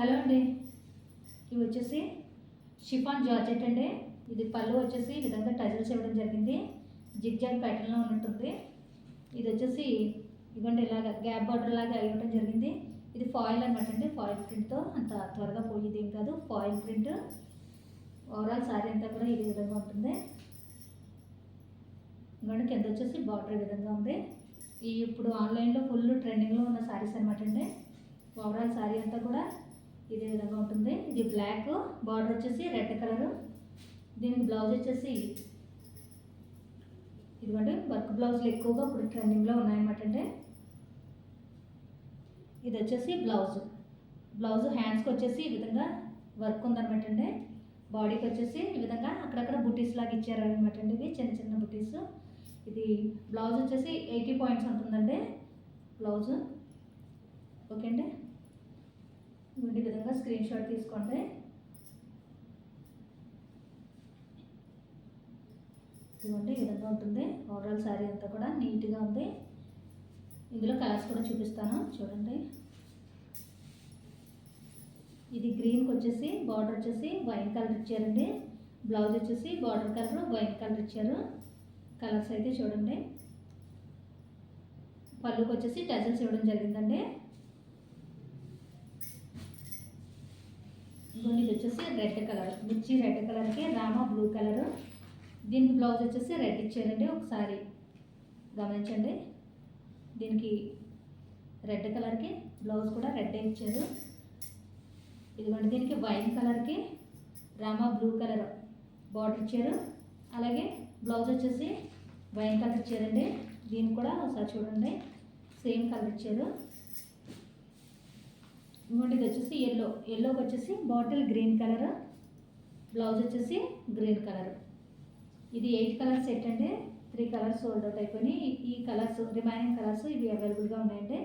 Hello అండి, ఇవి వచ్చేసి షిఫాన్ జార్జెట్ అండి. ఇది పళ్ళు వచ్చేసి ఈ విధంగా టజల్స్ ఇవ్వడం జరిగింది. జిగ్జాగ్ ప్యాటర్న్లో ఉన్నట్టుంది. ఇది వచ్చేసి ఇవ్వండి ఇలాగ గ్యాప్ బార్డర్ లాగా ఇవ్వడం జరిగింది. ఇది ఫాయిల్ అనమాట అండి. ఫాయిల్ ప్రింట్తో అంత త్వరగా పోయేది ఏం కాదు. ఫాయిల్ ప్రింట్ ఓవరాల్ శారీ అంతా కూడా ఈ విధంగా ఉంటుంది. ఇవ్వండి కింద వచ్చేసి బార్డర్ ఈ విధంగా ఉంది. ఈ ఇప్పుడు ఆన్లైన్లో ఫుల్ ట్రెండింగ్లో ఉన్న శారీస్ అనమాట అండి. ఓవరాల్ శారీ అంతా కూడా ఇదే విధంగా ఉంటుంది. ఇది బ్లాక్ బార్డర్ వచ్చేసి రెడ్ కలరు. దీనికి బ్లౌజ్ వచ్చేసి ఇదిగోండి వర్క్ బ్లౌజ్లు ఎక్కువగా ఇప్పుడు ట్రెండింగ్లో ఉన్నాయన్నమాట అండి. ఇది వచ్చేసి బ్లౌజ్ హ్యాండ్స్కి వచ్చేసి ఈ విధంగా వర్క్ ఉందన్నమాట అండి. బాడీకి వచ్చేసి ఈ విధంగా అక్కడక్కడ బుటీస్ లాగా ఇచ్చారనమాట అండి. ఇవి చిన్న చిన్న బుటీస్. ఇది బ్లౌజ్ వచ్చేసి 80 పాయింట్స్ ఉంటుందండి బ్లౌజ్. ఓకే అండి, ఈ విధంగా స్క్రీన్ షాట్ తీసుకోండి. ఇదిగోండి ఈ విధంగా ఉంటుంది. ఓవరాల్ శారీ అంతా కూడా నీట్గా ఉంది. ఇందులో కలర్స్ కూడా చూపిస్తాను చూడండి. ఇది గ్రీన్కి వచ్చేసి బార్డర్ వచ్చేసి వైన్ కలర్ ఇచ్చారండి. బ్లౌజ్ వచ్చేసి బార్డర్ కలర్ వైన్ కలర్ ఇచ్చారు. కలర్స్ అయితే చూడండి. పళ్ళుకి వచ్చేసి టజల్స్ ఇవ్వడం జరిగిందండి. ఇది వచ్చేసి రెడ్ కలర్, మిర్చి రెడ్ కలర్కి రామా బ్లూ కలర్. దీనికి బ్లౌజ్ వచ్చేసి రెడ్ ఇచ్చారండి. ఒకసారి గమనించండి. దీనికి రెడ్ కలర్కి బ్లౌజ్ కూడా రెడ్ ఇచ్చారు. ఇదిగోండి దీనికి వైన్ కలర్కి రామా బ్లూ కలర్ బార్డర్ ఇచ్చారు. అలాగే బ్లౌజ్ వచ్చేసి వైన్ కలర్ ఇచ్చారండి. దీనికి కూడా ఒకసారి చూడండి సేమ్ కలర్ ఇచ్చారు. ఇంకోటి ఇది వచ్చేసి ఎల్లోకి వచ్చేసి బాటిల్ గ్రీన్ కలర్, బ్లౌజ్ వచ్చేసి గ్రీన్ కలర్. ఇది 8 కలర్స్ సెట్ అండి. 3 కలర్స్ సోల్డ్ అవుట్ అయిపోయినాయి. ఈ కలర్స్ రిమైనింగ్ కలర్స్ ఇవి అవైలబుల్గా ఉన్నాయండి.